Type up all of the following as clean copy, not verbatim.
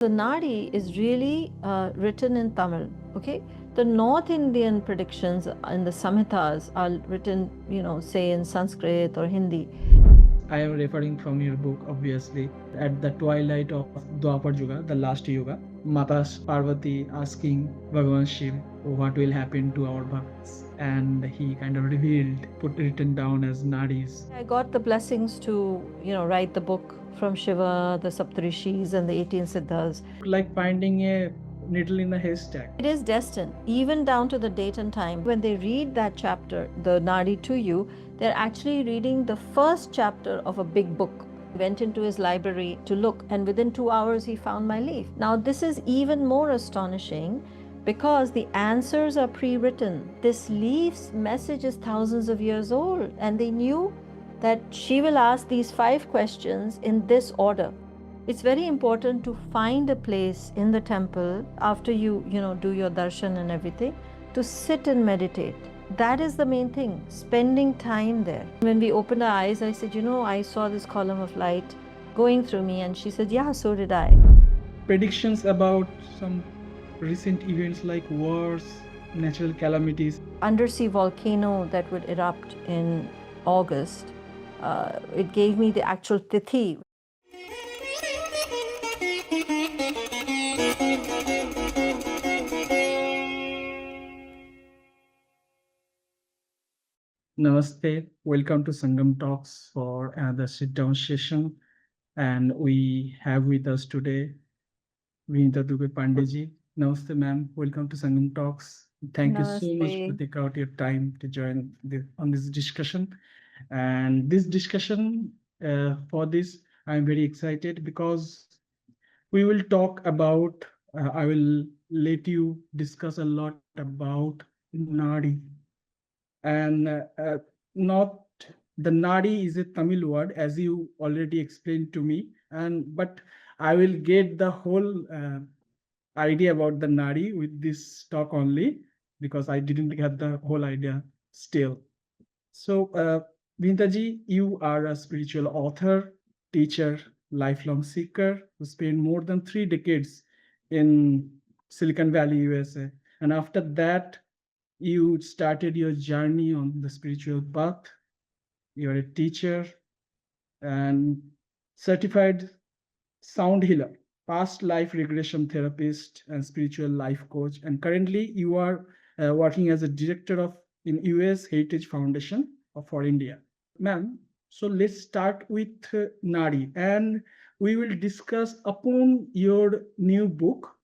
The Naadi is really written in Tamil, okay? The North Indian predictions in the Samhitas are written, say in Sanskrit or Hindi. I am referring from your book, obviously. At the twilight of Dwapar Yuga, the last Yuga, Mata Parvati asking Bhagavan Shiva what will happen to our bhakts. And he kind of revealed, put written down as Nadis. I got the blessings to, write the book from Shiva, the Rishis, and the 18 Siddhas. Like finding a needle in a haystack. It is destined, even down to the date and time. When they read that chapter, the Naadi to you, they're actually reading the first chapter of a big book. He went into his library to look, and within 2 hours he found my leaf. Now, this is even more astonishing because the answers are pre-written. This leaf's message is thousands of years old, and they knew that she will ask these 5 questions in this order. It's very important to find a place in the temple after you do your darshan and everything, to sit and meditate. That is the main thing, spending time there. When we opened our eyes, I said, I saw this column of light going through me, and she said, yeah, so did I. Predictions about some recent events like wars, natural calamities. Undersea volcano that would erupt in August. It gave me the actual tithi. Namaste, welcome to Sangam Talks for another sit-down session. And we have with us today Vinita Dubey Pandeji. Namaste, ma'am. Welcome to Sangam Talks. Thank you so much for taking out your time to join on this discussion. And this discussion, for this, I'm very excited because we will talk about, I will let you discuss a lot about Naadi. And not the Naadi is a Tamil word, as you already explained to me. But I will get the whole idea about the Naadi with this talk only, because I didn't get the whole idea still. So, Vintaji, you are a spiritual author, teacher, lifelong seeker who spent more than 3 decades in Silicon Valley, USA. And after that, you started your journey on the spiritual path. You're a teacher and certified sound healer, past life regression therapist, and spiritual life coach. And currently, you are working as a director of in US Heritage Foundation for India. Ma'am, so let's start with Nadi, and we will discuss upon your new book,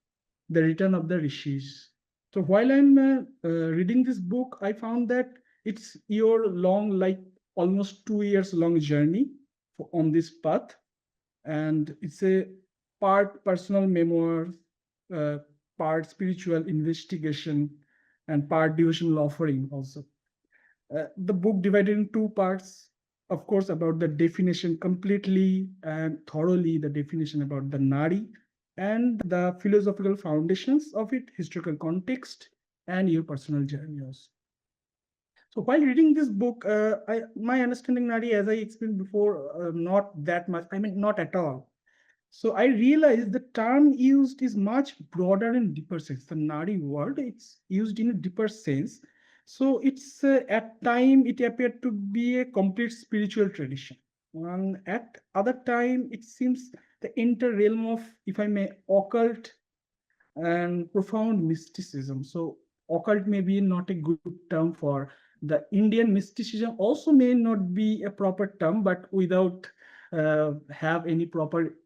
The Return of the Rishis. So while I'm reading this book, I found that it's your long, like almost 2 years long journey on this path, and it's a part personal memoir, uh, part spiritual investigation, and part devotional offering also. The book divided in 2 parts, of course, about the definition completely and thoroughly, the definition about the Nadi and the philosophical foundations of it, historical context, and your personal journeys. So while reading this book, my understanding Nadi, as I explained before, not that much. I mean, not at all. So I realized the term used is much broader and deeper sense. The Nadi word, it's used in a deeper sense. So it's at time it appeared to be a complete spiritual tradition. And at other time, it seems the inter realm of, if I may, occult and profound mysticism. So occult may be not a good term for the Indian mysticism. Also may not be a proper term, but without have any proper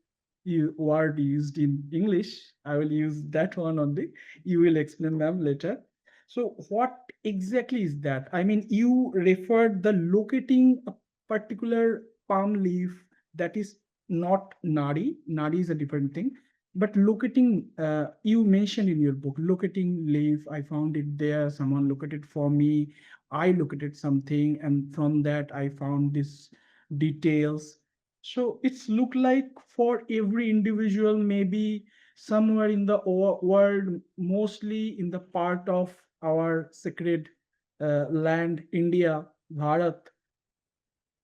word used in English, I will use that one only. You will explain, ma'am, later. So what exactly is that? I mean, you referred the locating a particular palm leaf that is not nadi. Nadi is a different thing. But locating, you mentioned in your book, locating leaf, I found it there. Someone located for me. I located something, and from that I found this details. So it's look like for every individual, maybe somewhere in the world, mostly in the part of our sacred land, India, Bharat,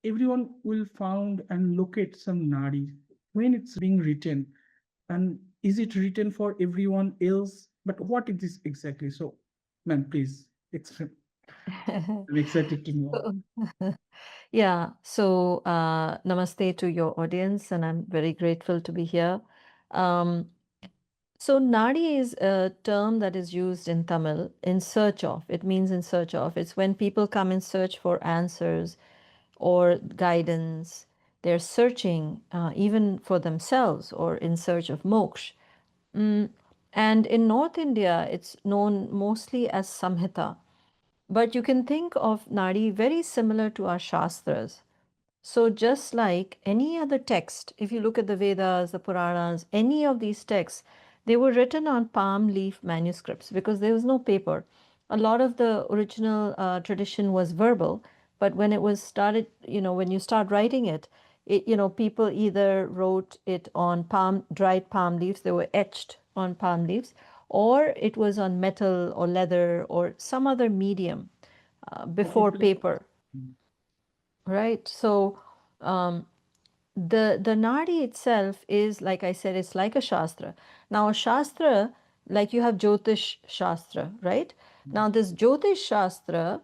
everyone will found and locate some nadi when it's being written. And is it written for everyone else? But what it is exactly? So, ma'am, please explain. I'm excited to know. Yeah, so namaste to your audience, and I'm very grateful to be here. Um, so, Nadi is a term that is used in Tamil in search of. It means in search of. It's when people come in search for answers or guidance. They're searching even for themselves or in search of moksha. Mm, And in North India, it's known mostly as Samhita. But you can think of Nadi very similar to our Shastras. So, just like any other text, if you look at the Vedas, the Puranas, any of these texts, they were written on palm leaf manuscripts because there was no paper. A lot of the original tradition was verbal, but when it was started, when you start writing it, people either wrote it on dried palm leaves, they were etched on palm leaves, or it was on metal or leather or some other medium before paper, right? So, um, the Nadi itself is, like I said, it's like a Shastra. Now, a Shastra, like you have Jyotish Shastra, right? Now, this Jyotish Shastra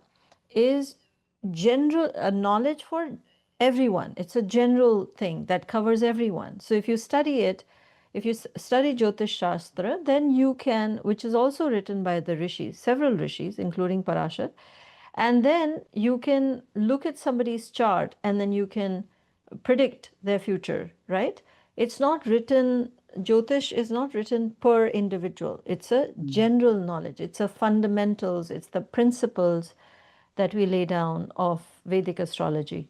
is general knowledge for everyone. It's a general thing that covers everyone. So if you study it, if you study Jyotish Shastra, then you can, which is also written by the Rishis, several Rishis, including Parashat, and then you can look at somebody's chart and then you can predict their future, right? It's not written, Jyotish is not written per individual. It's a general knowledge. It's a fundamentals. It's the principles that we lay down of Vedic astrology.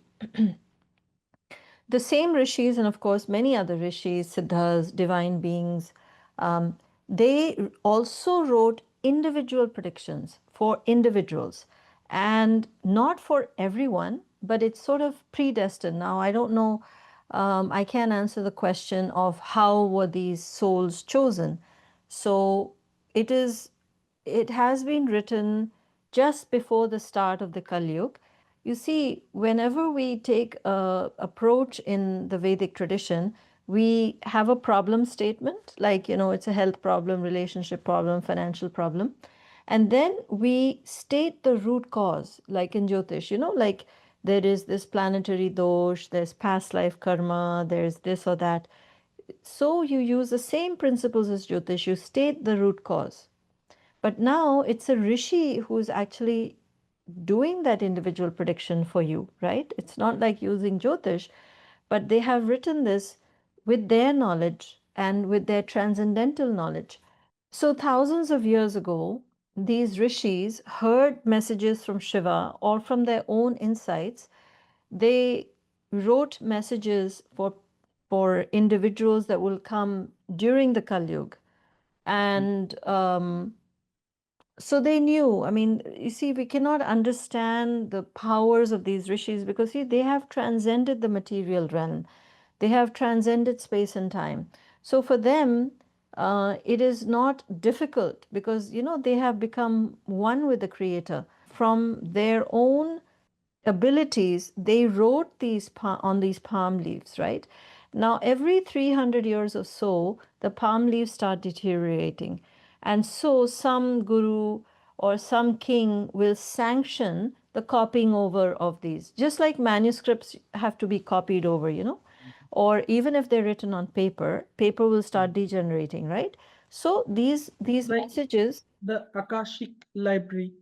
The same rishis, and of course many other rishis, siddhas, divine beings, um, they also wrote individual predictions for individuals and not for everyone, but it's sort of predestined. Now, I don't know, I can't answer the question of how were these souls chosen. So it has been written just before the start of the Kali Yuga. You see, whenever we take a approach in the Vedic tradition, we have a problem statement, like, it's a health problem, relationship problem, financial problem. And then we state the root cause, like in Jyotish, like there is this planetary dosh, there's past life karma, there's this or that. So you use the same principles as Jyotish, you state the root cause. But now it's a rishi who's actually doing that individual prediction for you, right? It's not like using Jyotish, but they have written this with their knowledge and with their transcendental knowledge. So, thousands of years ago, these rishis heard messages from Shiva or from their own insights. They wrote messages for individuals that will come during the Kali Yuga. And so they knew. I mean, you see, we cannot understand the powers of these rishis because, see, they have transcended the material realm, they have transcended space and time. So for them, it is not difficult because, they have become one with the Creator. From their own abilities, they wrote these on these palm leaves, right? Now, every 300 years or so, the palm leaves start deteriorating. And so, some guru or some king will sanction the copying over of these, just like manuscripts have to be copied over, or even if they're written on paper, paper will start degenerating, right? So, these Like messages. the Akashic library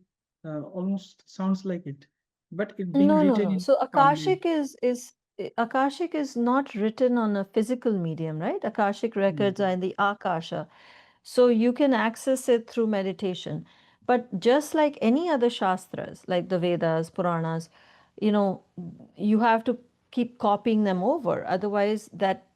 almost sounds like it, but it being No, no, written no. in So palm leaf. Akashic is not written on a physical medium, right? Akashic records are in the Akasha. So you can access it through meditation. But just like any other Shastras, like the Vedas, Puranas, you know, you have to keep copying them over. Otherwise, that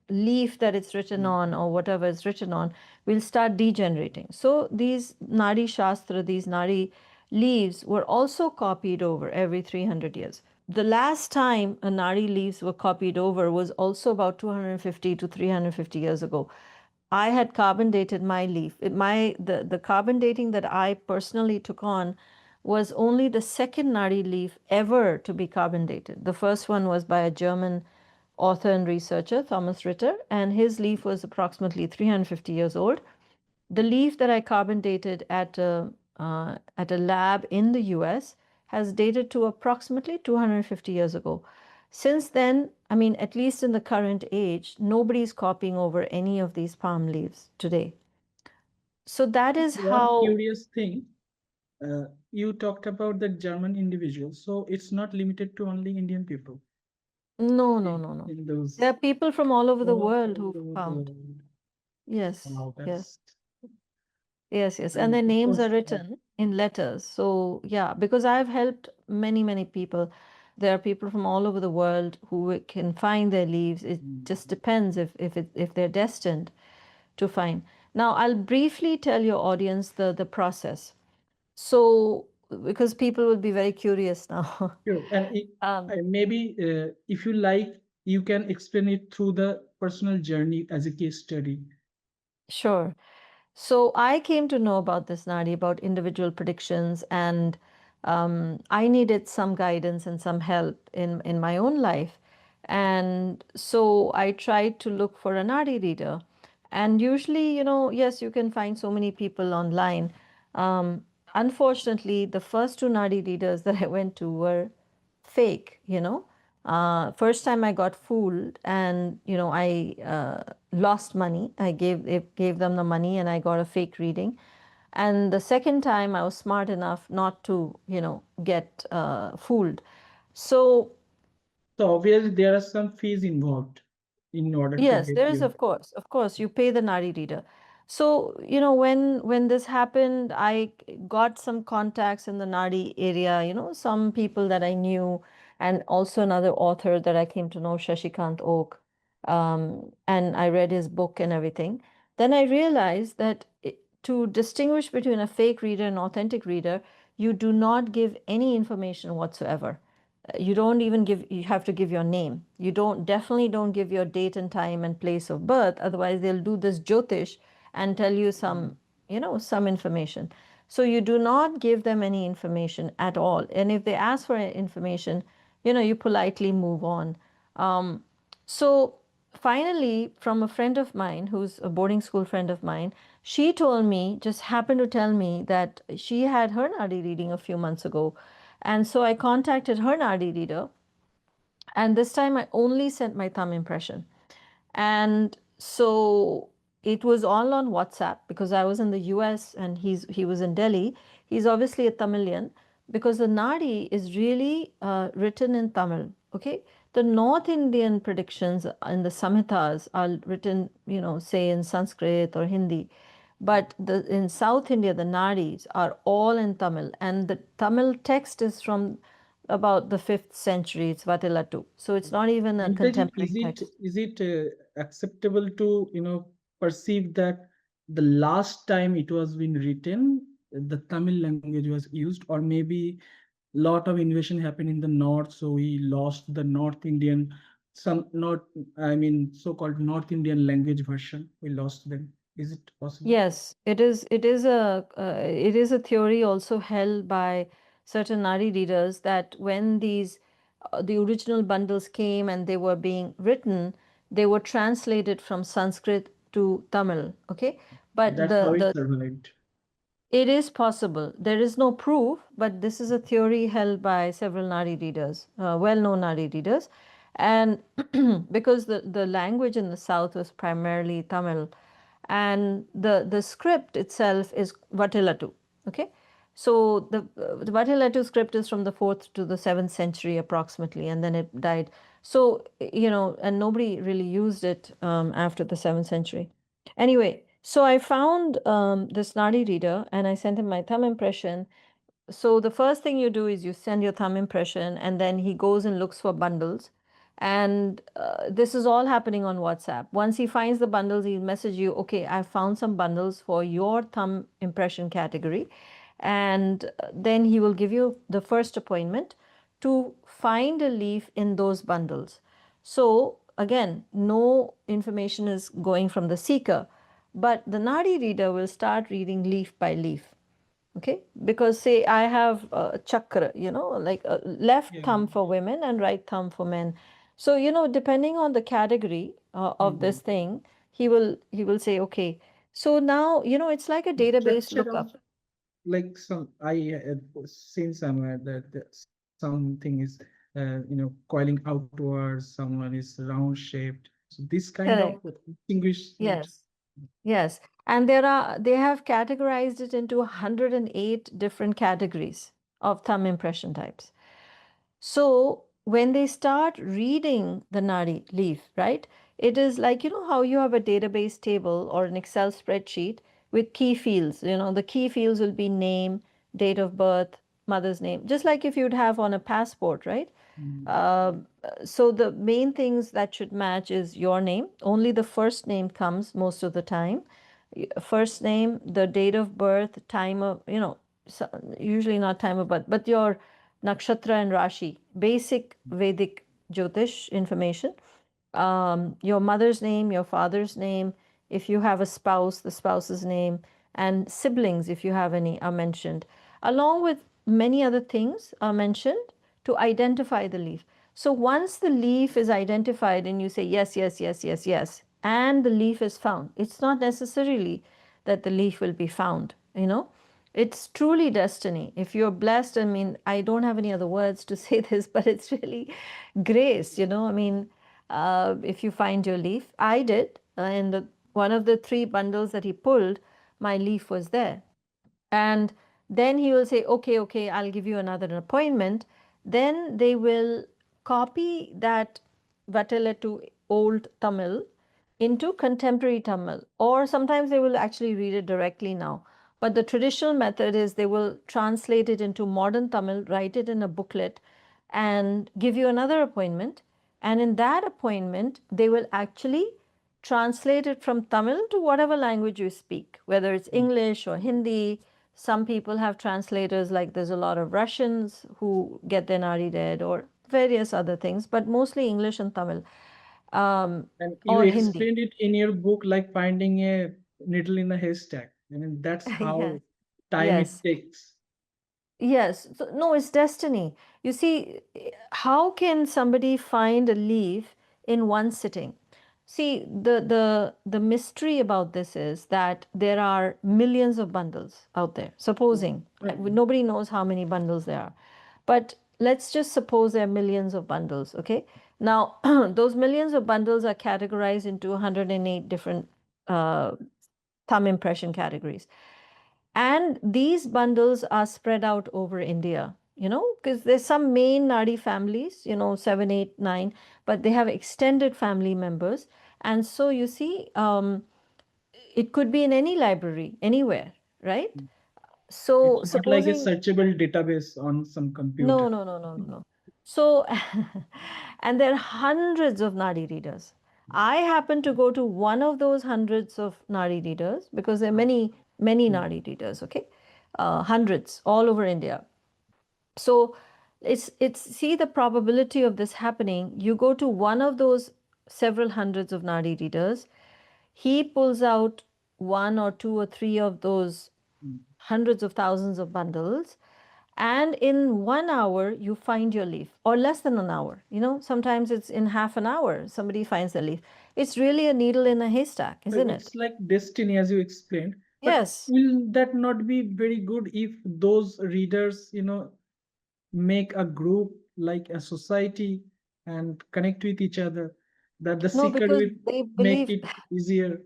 leaf that it's written on or whatever is written on will start degenerating. So these Nadi Shastra, these Nadi leaves were also copied over every 300 years. The last time a Nadi leaves were copied over was also about 250 to 350 years ago. I had carbon dated my leaf. The carbon dating that I personally took on was only the second Nadi leaf ever to be carbon dated. The first one was by a German author and researcher, Thomas Ritter, and his leaf was approximately 350 years old. The leaf that I carbon dated at a lab in the US has dated to approximately 250 years ago. Since then, I mean, at least in the current age, nobody's copying over any of these palm leaves today. So that is One how. curious thing, you talked about the German individual, so it's not limited to only Indian people No, no, no, no. in There those are people from all over the all world over who the found. world. Yes, Wow, yes. that's Yes, and and their of names course, are written in letters. So, yeah, because I've helped many, many people. There are people from all over the world who can find their leaves. It just depends if they're destined to find. Now, I'll briefly tell your audience the process. So, because people will be very curious now. sure. And maybe if you like, you can explain it through the personal journey as a case study. Sure. So I came to know about this, Nadi, about individual predictions, and I needed some guidance and some help in my own life. And so I tried to look for a Nadi reader. And usually, yes, you can find so many people online. Unfortunately, the first two Nadi readers that I went to were fake. First time I got fooled, and I lost money. I gave them the money and I got a fake reading. And the second time I was smart enough not to get fooled. So So obviously there are some fees involved in order to yes, get there is, you. of course. Of course, you pay the Nadi reader. So, when this happened, I got some contacts in the Nadi area, some people that I knew, and also another author that I came to know, Shashikant Oak. And I read his book and everything. Then I realized that to distinguish between a fake reader and authentic reader, you do not give any information whatsoever. You don't even you have to give your name. You definitely don't give your date and time and place of birth. Otherwise, they'll do this Jyotish and tell you some information. So you do not give them any information at all. And if they ask for information, you politely move on. So finally, from a friend of mine who's a boarding school friend of mine, she told me, just happened to tell me that she had her Nadi reading a few months ago. And so I contacted her Nadi reader, and this time I only sent my thumb impression. And so it was all on WhatsApp because I was in the US and he was in Delhi. He's obviously a Tamilian because the Nadi is really written in Tamil. Okay, the North Indian predictions in the Samhitas are written, say in Sanskrit or Hindi. But in South India, the Nadis are all in Tamil, and the Tamil text is from about the 5th century. It's Vatilatu. So it's not even a Vintaji, contemporary text. is it acceptable to perceive that the last time it was been written, the Tamil language was used, or maybe lot of invasion happened in the north, so we lost the North Indian, some not, I mean, so-called North Indian language version. We lost them. Is it possible? Yes, it is. It is a theory also held by certain Nadi readers that when the original bundles came and they were being written, they were translated from Sanskrit to Tamil. Okay, but That's how it the survived. it is possible. There is no proof, but this is a theory held by several Nadi readers, well-known Nadi readers. And because the language in the south was primarily Tamil, and the script itself is Vatilatu. Okay, so the Vatilatu script is from the 4th to the 7th century approximately, and then it died. So and nobody really used it after the 7th century. Anyway, so I found this Nadi reader and I sent him my thumb impression. So the first thing you do is you send your thumb impression, and then he goes and looks for bundles. And this is all happening on WhatsApp. Once he finds the bundles, he'll message you, okay, I found some bundles for your thumb impression category. And then he will give you the first appointment to find a leaf in those bundles. So again, no information is going from the seeker, but the Nadi reader will start reading leaf by leaf. Okay, because say I have a chakra, like a left Yeah. thumb for women and right thumb for men. So, depending on the category of this thing, he will say, okay, so now, it's like a database Structure lookup. also, like some I seen somewhere that something is coiling outwards, someone is round shaped. So this kind of Correct. distinguishment. Yes. Yes. And they have categorized it into 108 different categories of thumb impression types. So when they start reading the Nadi leaf, right, it is like, how you have a database table or an Excel spreadsheet with key fields. The key fields will be name, date of birth, mother's name, just like if you'd have on a passport, right? Mm. So the main things that should match is your name. Only the first name comes most of the time. First name, the date of birth, time of, usually not time of birth, but your nakshatra and rashi, basic Vedic Jyotish information. Your mother's name, your father's name, if you have a spouse, the spouse's name, and siblings, if you have any, are mentioned, along with many other things are mentioned to identify the leaf. So once the leaf is identified and you say yes, yes, yes, yes, yes, and the leaf is found, it's not necessarily that the leaf will be found. It's truly destiny. If you're blessed, I mean, I don't have any other words to say this, but it's really grace. I mean, if you find your leaf, I did. In one of the three bundles that he pulled, my leaf was there. And then he will say, okay, okay, I'll give you another appointment. Then they will copy that Vatele to old Tamil into contemporary Tamil, or sometimes they will actually read it directly now. But the traditional method is they will translate it into modern Tamil, write it in a booklet, and give you another appointment. And in that appointment, they will actually translate it from Tamil to whatever language you speak, whether it's English or Hindi. Some people have translators, like there's a lot of Russians who get their Nadi read, or various other things, but mostly English and Tamil, And you or Hindi. explained it in your book like finding a needle in a haystack. I mean, that's Yeah. how time it Yes. takes. Yes. So, no, it's destiny. You see, how can somebody find a leaf in one sitting? See, the mystery about this is that there are millions of bundles out there. Supposing nobody knows how many bundles there are, but let's just suppose there are millions of bundles. Okay. Now, those millions of bundles are categorized into 108 different uh, thumb impression categories. And these bundles are spread out over India, because there's some main Nadi families, 7, 8, 9, but they have extended family members. And so you see, it could be in any library, anywhere, right? So It's not like a supposing searchable database on some no, computer. no, no, no, no, no. So, and there are hundreds of Nadi readers. I happen to go to one of those hundreds of Nadi readers because there are many, many Nadi readers, okay? Hundreds all over India. So it's see the probability of this happening. You go to one of those several hundreds of Nadi readers, he pulls out one or two or three of those hundreds of thousands of bundles, and in 1 hour you find your leaf, or less than an hour. Sometimes it's in half an hour somebody finds the leaf. It's really a needle in a haystack, So isn't it? it's like destiny, as you explained. But Yes. will that not be very good if those readers, make a group like a society and connect with each other, that the No, seeker because will they make believe. it easier,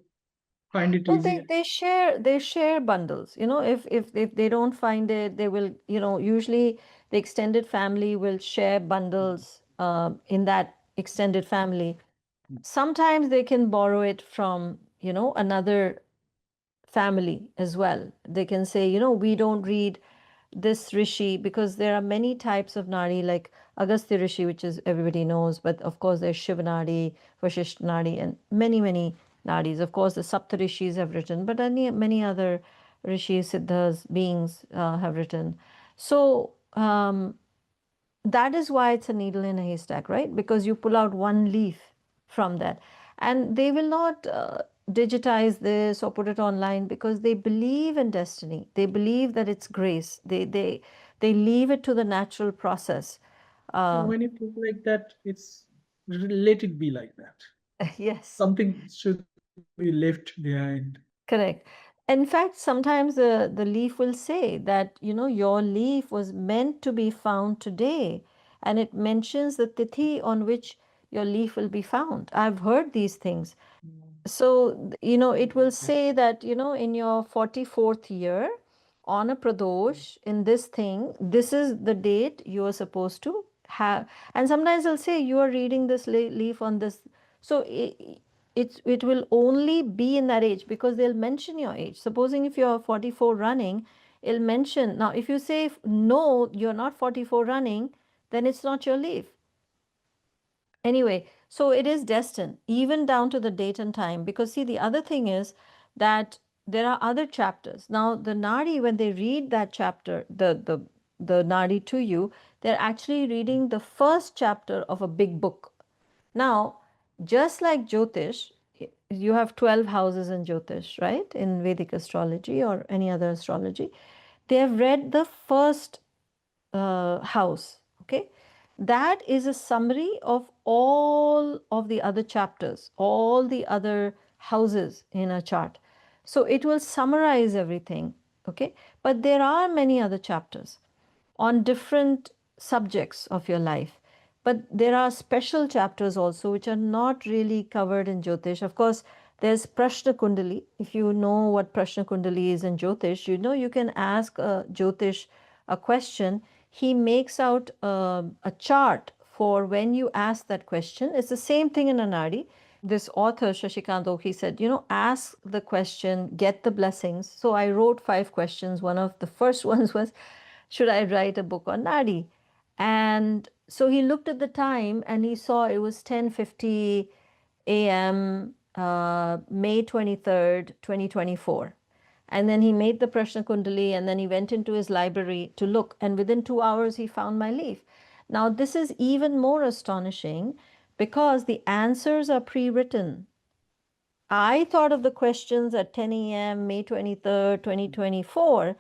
find it No, they easier? they share they share bundles. If they don't find it, they will, usually the extended family will share bundles in that extended family. Sometimes they can borrow it from, another family as well. They can say, we don't read this Rishi, because there are many types of Nadi, like Agastya Rishi, which is everybody knows, but of course there's Shiva Nadi, Vasishtha Nadi, and many, many Nadis. Of course, the Sapta Rishis have written, but many other Rishis, Siddhas, beings have written. So that is why it's a needle in a haystack, right? Because you pull out one leaf from that, and they will not digitize this or put it online, because they believe in destiny. They believe that it's grace. They leave it to the natural process. So um, when you put like that, it's let it be like that. Yes. Something should be left behind. Correct. In fact, sometimes the leaf will say that, your leaf was meant to be found today. And it mentions the tithi on which your leaf will be found. I've heard these things. So, it will say that, in your 44th year, on a pradosh, in this thing, this is the date you are supposed to have. And sometimes they'll say, you are reading this leaf on this. So, it will only be in that age because they'll mention your age. Supposing if you're 44 running, it'll mention. Now, if you say, no, you're not 44 running, then it's not your leaf. Anyway, so it is destined, even down to the date and time. Because, see, the other thing is that there are other chapters. Now, the Nadi, when they read that chapter, the Nadi to you, they're actually reading the first chapter of a big book. Now, just like Jyotish, you have 12 houses in Jyotish, right? In Vedic astrology or any other astrology. They have read the first house, okay? That is a summary of all of the other chapters, all the other houses in a chart. So it will summarize everything, okay? But there are many other chapters on different subjects of your life. But there are special chapters also which are not really covered in Jyotish. Of course, there's Prashna Kundali. If you know what Prashna Kundali is in Jyotish, you can ask Jyotish a question. He makes out a chart for when you ask that question. It's the same thing in Anadi. This author, Shashikant Oki, said, ask the question, get the blessings. So I wrote 5 questions. One of the first ones was, should I write a book on Nadi? And so he looked at the time and he saw it was 10:50 a.m. May 23rd, 2024. And then he made the Prashna Kundali and then he went into his library to look. And within 2 hours, he found my leaf. Now, this is even more astonishing because the answers are pre-written. I thought of the questions at 10 a.m., May 23rd, 2024,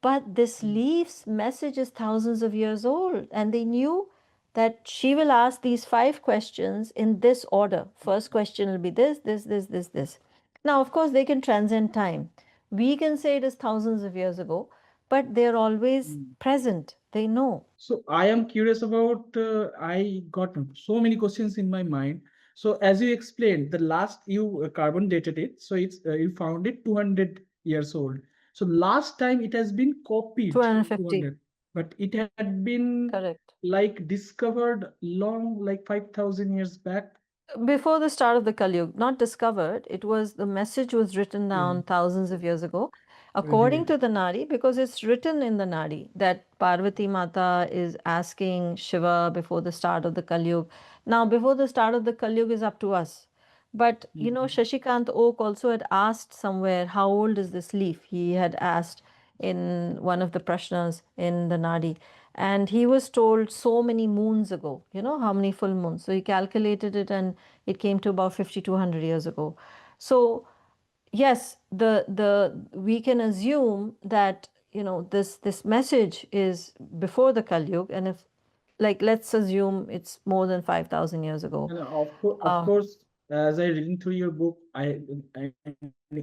but this leaf's message is thousands of years old. And they knew that she will ask these 5 questions in this order. First question will be this, this, this, this, this. Now, of course, they can transcend time. We can say it is thousands of years ago, but they're always present. They know. So I am curious about, I got so many questions in my mind. So as you explained, the last you carbon dated it, so it's you found it 200 years old. So last time it has been copied 250. 200, but it had been Correct. like discovered long, like 5,000 years back. Before the start of the Kali Yuga, not discovered, the message was written down thousands of years ago, according to the Nadi, because it's written in the Nadi that Parvati Mata is asking Shiva before the start of the Kali Yuga. Now, before the start of the Kali Yuga is up to us. But, Shashikant Oak also had asked somewhere, how old is this leaf? He had asked in one of the prashnas in the Nadi. And he was told so many moons ago, how many full moons. So he calculated it and it came to about 5,200 years ago. So yes, we can assume that, this message is before the Kali Yuga, and if, like, let's assume it's more than 5,000 years ago. And of course, as I reading through your book, I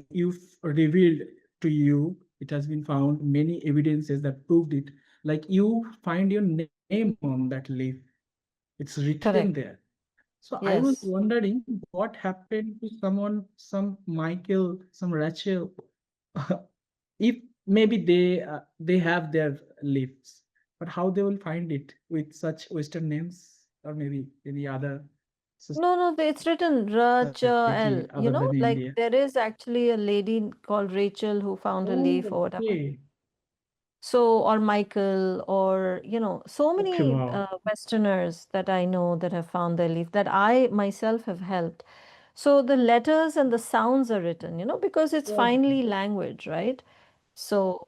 you've revealed to you, it has been found many evidences that proved it. Like you find your name on that leaf, it's written Correct. there. So I was Yes. wondering what happened to someone, some Michael, some Rachel, if maybe they have their leaves, but how they will find it with such Western names or maybe any other No, it's written society Rachel. other than Like India? there is actually a lady called Rachel who found a leaf or Oh, whatever. okay. So, or Michael, or, so Okay, many wow. Westerners that I know that have found their leaf that I myself have helped. So the letters and the sounds are written, because it's Wow. finally language, right? So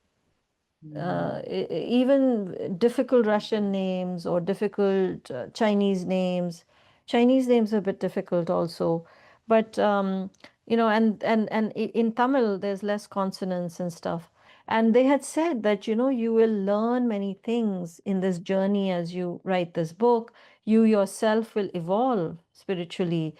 Mm. even difficult Russian names or difficult Chinese names. Chinese names are a bit difficult also, but and in Tamil there's less consonants and stuff. And they had said that you will learn many things in this journey as you write this book. you yourself will evolve spiritually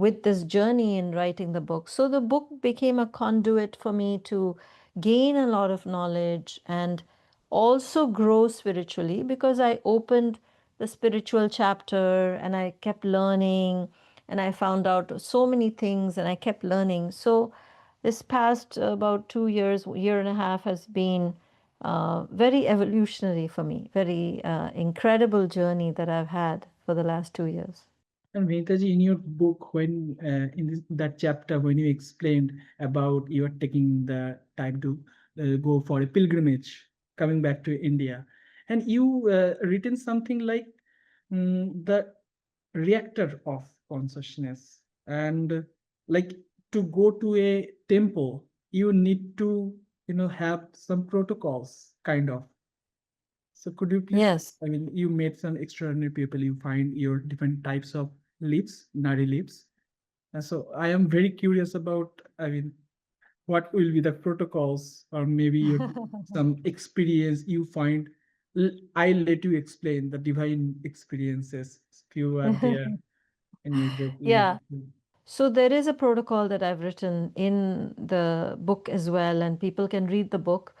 with this journey in writing the book. So the book became a conduit for me to gain a lot of knowledge and also grow spiritually, because I opened the spiritual chapter and I kept learning and I found out so many things and I kept learning. So this past about 2 years, year and a half has been very evolutionary for me, very incredible journey that I've had for the last 2 years. And Vinitaji, in your book, when that chapter, when you explained about you are taking the time to go for a pilgrimage, coming back to India, and you written something like the reactor of consciousness, and like to go to a temple, you need to have some protocols, kind of. So could you please, Yes. I mean, you made some extraordinary people, you find your different types of leaves, nadi leaves. And so I am very curious about, I mean, what will be the protocols or maybe your, some experience you find. I'll let you explain the divine experiences if you are there in your book. Yeah. So there is a protocol that I've written in the book as well, and people can read the book.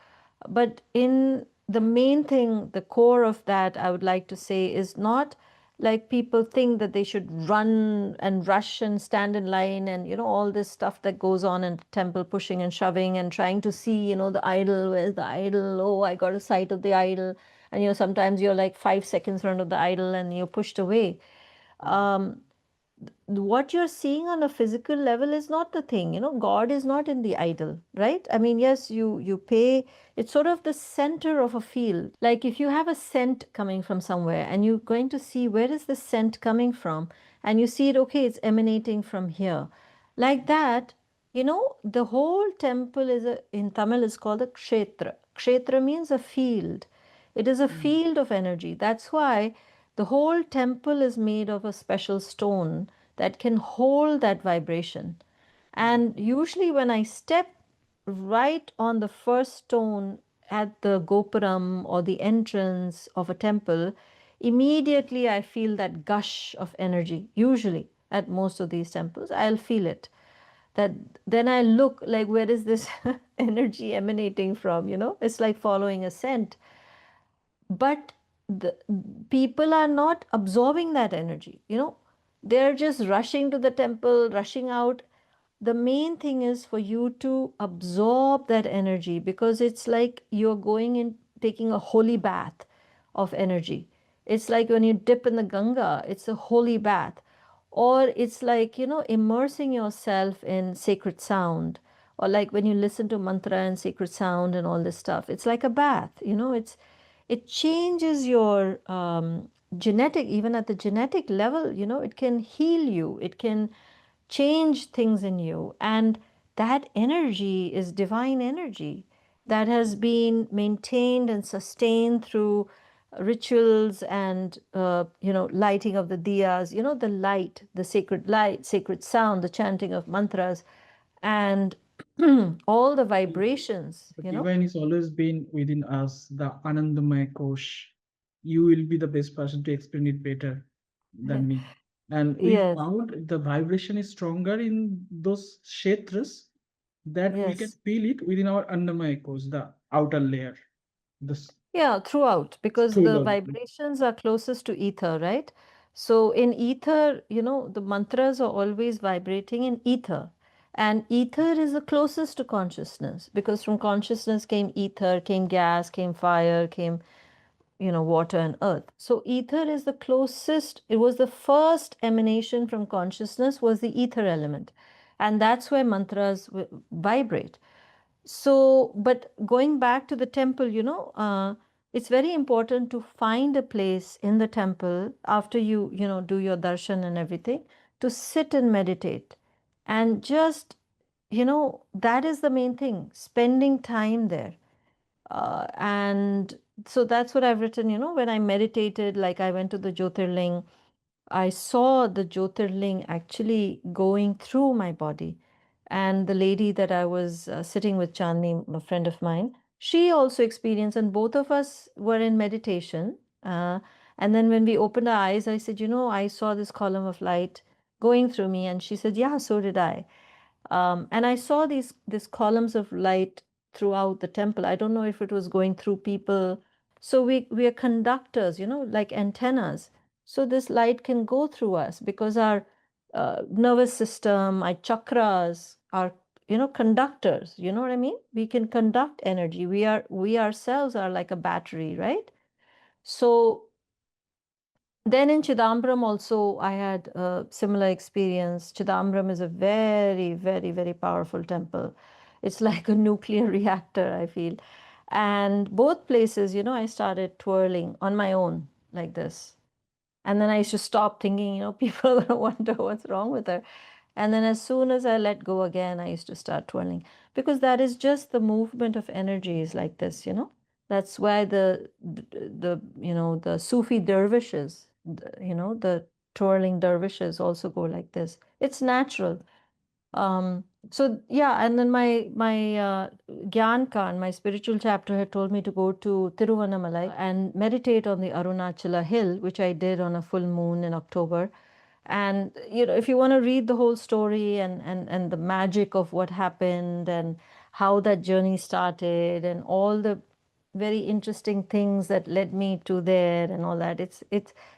But in the main thing, the core of that, I would like to say, is not like people think that they should run and rush and stand in line and, all this stuff that goes on in the temple, pushing and shoving and trying to see, the idol, where's the idol? Oh, I got a sight of the idol. And, sometimes you're like 5 seconds in front of the idol and you're pushed away. What you're seeing on a physical level is not the thing. God is not in the idol, right? I mean, yes, you pay. It's sort of the center of a field. Like if you have a scent coming from somewhere and you're going to see where is the scent coming from, and you see it, okay, it's emanating from here, like that. The whole temple in Tamil is called a Kshetra. Kshetra means a field. It is a field of energy. That's why the whole temple is made of a special stone that can hold that vibration. And usually, when I step right on the first stone at the gopuram or the entrance of a temple, immediately I feel that gush of energy. Usually, at most of these temples, I'll feel it. That then I look like, where is this energy emanating from? It's like following a scent. But the people are not absorbing that energy. They're just rushing to the temple, rushing out. The main thing is for you to absorb that energy, because it's like you're going in, taking a holy bath of energy. It's like when you dip in the Ganga, it's a holy bath. Or it's like, immersing yourself in sacred sound, or like when you listen to mantra and sacred sound and all this stuff. It's like a bath. It changes your genetic, even at the genetic level. It can heal you, it can change things in you. And that energy is divine energy that has been maintained and sustained through rituals and lighting of the diyas, the light, the sacred light, sacred sound, the chanting of mantras, and all the vibrations. The divine is always been within us, the Anandamaya Kosh. You will be the best person to explain it better than me. And we Yes. found the vibration is stronger in those kshetras, that we can Yes. feel it within our Annamaya Kosh, the outer layer. This Yeah, throughout, because the through vibrations are closest to ether, right? So in ether, the mantras are always vibrating in ether. And ether is the closest to consciousness, because from consciousness came ether, came gas, came fire, came, water and earth. So ether is the closest. It was the first emanation from consciousness, was the ether element. And that's where mantras vibrate. So, but going back to the temple, it's very important to find a place in the temple after you do your darshan and everything, to sit and meditate. And just, that is the main thing, spending time there. And so that's what I've written, when I meditated, like I went to the Jyotirling, I saw the Jyotirling actually going through my body. And the lady that I was sitting with, Chandni, a friend of mine, she also experienced, and both of us were in meditation. And then when we opened our eyes, I said, I saw this column of light going through me. And she said, yeah, so did I. And I saw these columns of light throughout the temple. I don't know if it was going through people. So we are conductors, like antennas. So this light can go through us because our nervous system, our chakras are, conductors. You know what I mean? We can conduct energy. We ourselves are like a battery, right? So then in Chidambaram also, I had a similar experience. Chidambaram is a very, very, very powerful temple. It's like a nuclear reactor, I feel. And both places, I started twirling on my own like this. And then I used to stop thinking, people are going to wonder what's wrong with her. And then as soon as I let go again, I used to start twirling because that is just the movement of energies like this. That's why the Sufi dervishes, the twirling dervishes also go like this. It's natural. So yeah, and then my Gyan my spiritual chapter, had told me to go to Tiruvannamalai and meditate on the Arunachala hill, which I did on a full moon in October. And if you want to read the whole story and the magic of what happened and how that journey started and all the very interesting things that led me to there and all that, it's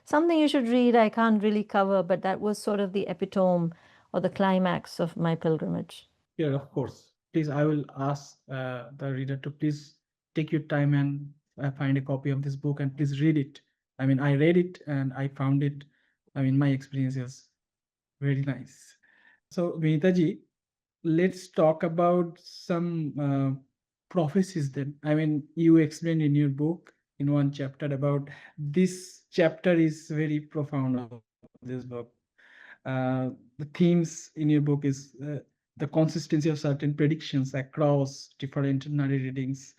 something you should read. I can't really cover, but that was sort of the epitome or the climax of my pilgrimage. Yeah, of course. Please, I will ask the reader to please take your time and find a copy of this book and please read it. I mean, I read it and I found it. I mean, my experience is very nice. So, Vinitaji, let's talk about some prophecies then. I mean, you explained in your book in one chapter about this chapter is very profound of this book. The themes in your book is the consistency of certain predictions across different Nadi readings,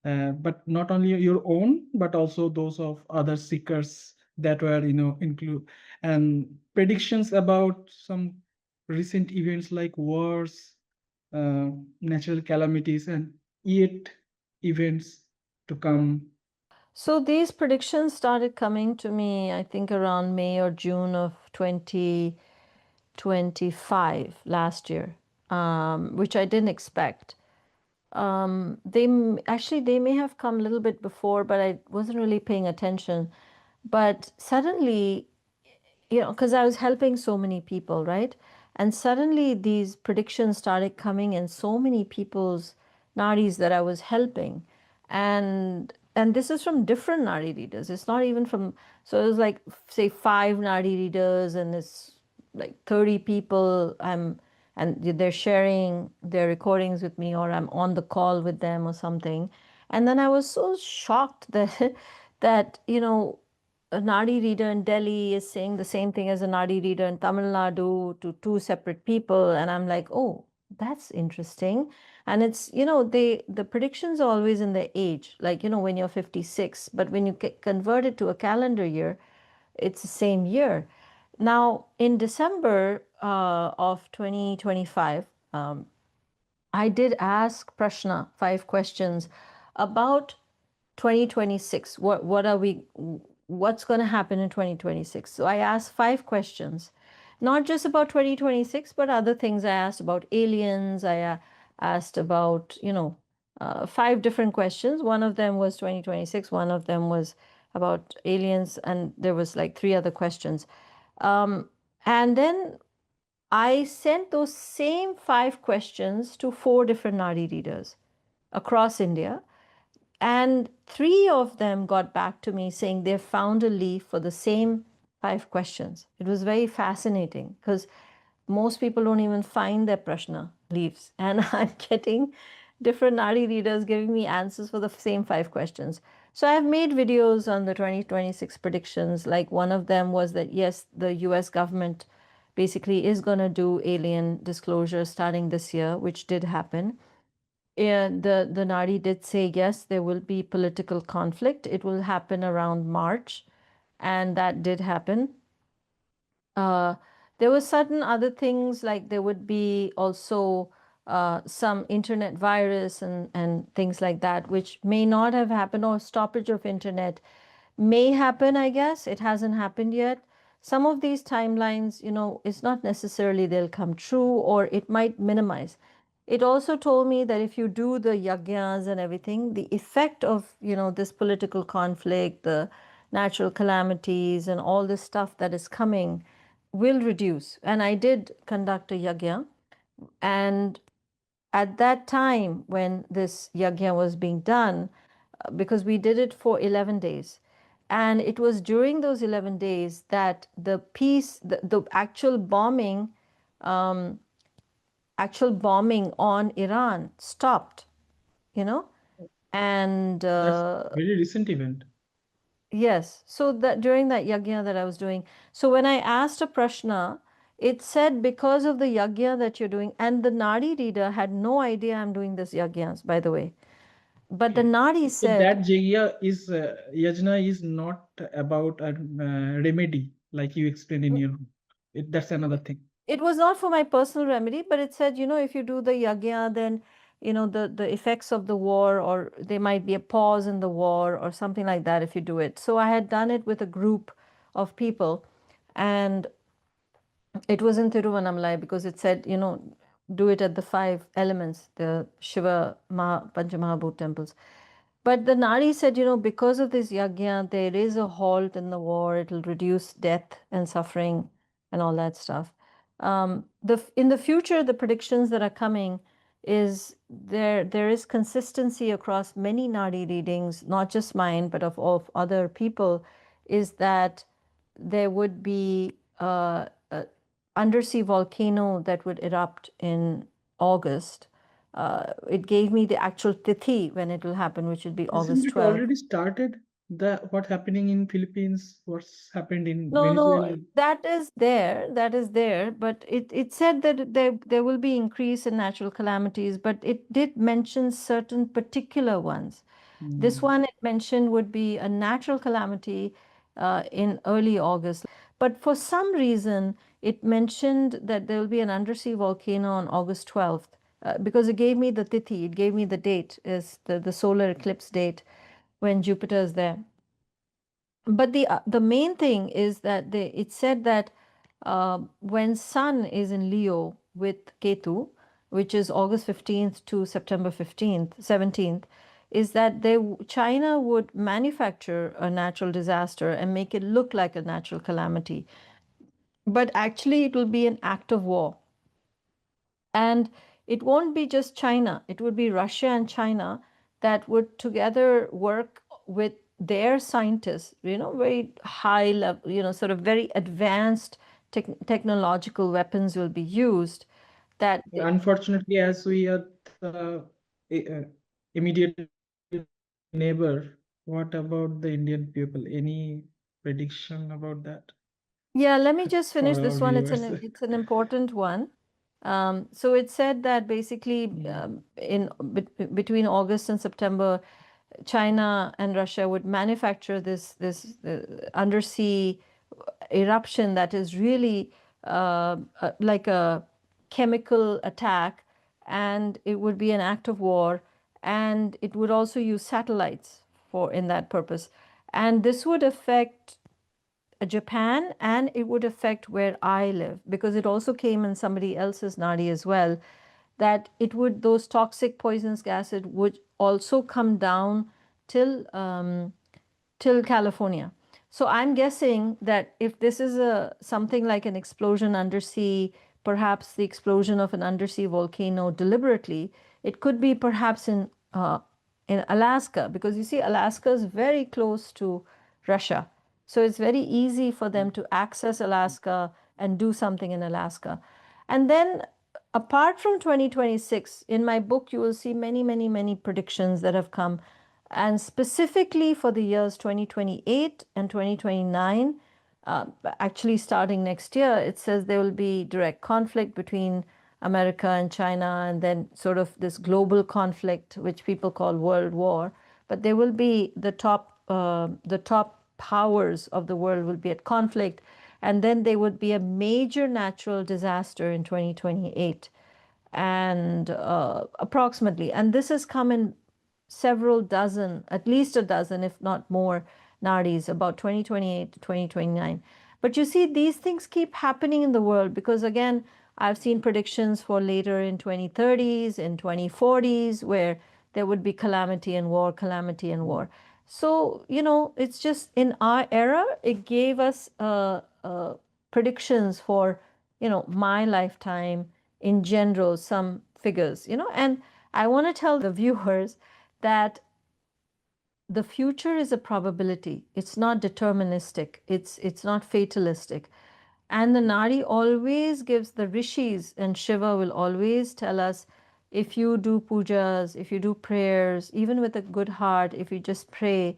but not only your own, but also those of other seekers that were, include and predictions about some recent events like wars, natural calamities, and yet events to come. So these predictions started coming to me, I think, around May or June of 2025 last year, which I didn't expect. They may have come a little bit before, but I wasn't really paying attention. But suddenly, because I was helping so many people, right? And suddenly these predictions started coming in so many people's nadis that I was helping. And this is from different nadi readers. It's not even from, so it was like, say, 5 nadi readers, and it's like 30 people and they're sharing their recordings with me, or I'm on the call with them or something. And then I was so shocked that that a Nadi reader in Delhi is saying the same thing as a Nadi reader in Tamil Nadu to 2 separate people. And I'm like, oh, that's interesting. And it's, the predictions are always in the age, like, when you're 56, but when you convert it to a calendar year, it's the same year. Now, in December of 2025, I did ask Prashna 5 questions about 2026. What's going to happen in 2026? So I asked 5 questions, not just about 2026, but other things. I asked about aliens. I asked about, 5 different questions. One of them was 2026. One of them was about aliens. And there was like 3 other questions. And then I sent those same 5 questions to 4 different Nadi readers across India. And 3 of them got back to me saying they found a leaf for the same 5 questions. It was very fascinating because most people don't even find their Prashna leaves. And I'm getting different Nadi readers giving me answers for the same 5 questions. So I've made videos on the 2026 predictions. Like one of them was that, yes, the US government basically is going to do alien disclosure starting this year, which did happen. And the Nadi did say, yes, there will be political conflict. It will happen around March. And that did happen. There were certain other things, like there would be also some internet virus and things like that, which may not have happened, or stoppage of internet. may happen, I guess. It hasn't happened yet. Some of these timelines, it's not necessarily they'll come true, or it might minimize. It also told me that if you do the yajnas and everything, the effect of, this political conflict, the natural calamities, and all this stuff that is coming will reduce. And I did conduct a yajna. And at that time, when this yajna was being done, because we did it for 11 days. And it was during those 11 days that the peace, the actual bombing on Iran stopped, and That's very recent event. yes, so that during that yajna that I was doing, so when I asked a prashna, it said because of the yajna that you're doing, and the Nadi reader had no idea I'm doing this yajnas, by the way. But the Okay. Nadi So said, that yajna is not about a remedy like you explained in your. That's another thing. it was not for my personal remedy, but it said, if you do the yajna, then, the effects of the war, or there might be a pause in the war or something like that if you do it. So I had done it with a group of people, and it was in Tiruvannamalai, because it said, do it at the 5 elements, the Shiva Panchamahabhut temples. But the Nadi said, because of this yajna, there is a halt in the war. It will reduce death and suffering and all that stuff. In the future, the predictions that are coming is there is consistency across many Nadi readings, not just mine, but of other people, is that there would be a undersea volcano that would erupt in August. It gave me the actual tithi when it will happen, which will be Isn't August it 12th. already started? What happening in Philippines? What's happened in No, Venezuela? that is there, but it said that there will be increase in natural calamities, but it did mention certain particular ones. This one it mentioned would be a natural calamity in early August. But for some reason, it mentioned that there will be an undersea volcano on August 12th, because it gave me the tithi, it gave me the date, is the solar eclipse date when Jupiter is there. But the main thing is that it said that when Sun is in Leo with Ketu, which is August 15th to September 15th, 17th, is that China would manufacture a natural disaster and make it look like a natural calamity. But actually, it will be an act of war. And it won't be just China, it would be Russia and China that would together work with their scientists, very high level, sort of very advanced technological weapons will be used. That Unfortunately, as we are the immediate neighbor, what about the Indian people? Any prediction about that Yeah, let me just for finish our this one. viewers? It's an important one. So it said that basically between August and September, China and Russia would manufacture this undersea eruption that is really like a chemical attack, and it would be an act of war, and it would also use satellites for in that purpose, and this would affect Japan, and it would affect where I live, because it also came in somebody else's Nadi as well, that those toxic poisonous gases would also come down till California. So I'm guessing that if this is something like an explosion undersea, perhaps the explosion of an undersea volcano deliberately, it could be perhaps in Alaska, because you see Alaska is very close to Russia. So it's very easy for them to access Alaska and do something in Alaska. And then apart from 2026, in my book, you will see many, many, many predictions that have come. And specifically for the years 2028 and 2029, actually starting next year, it says there will be direct conflict between America and China, and then sort of this global conflict, which people call World War. But there will be the top powers of the world will be at conflict, and then there would be a major natural disaster in 2028, and approximately. And this has come in several dozen, at least a dozen, if not more, Nadis, about 2028 to 2029. But you see, these things keep happening in the world because, again, I've seen predictions for later in 2030s, in 2040s, where there would be calamity and war, calamity and war. So, it's just in our era, it gave us predictions for, my lifetime in general, some figures, and I want to tell the viewers that the future is a probability. It's not deterministic. It's not fatalistic. And the Nadi always gives, the Rishis and Shiva will always tell us, if you do pujas, if you do prayers, even with a good heart, if you just pray,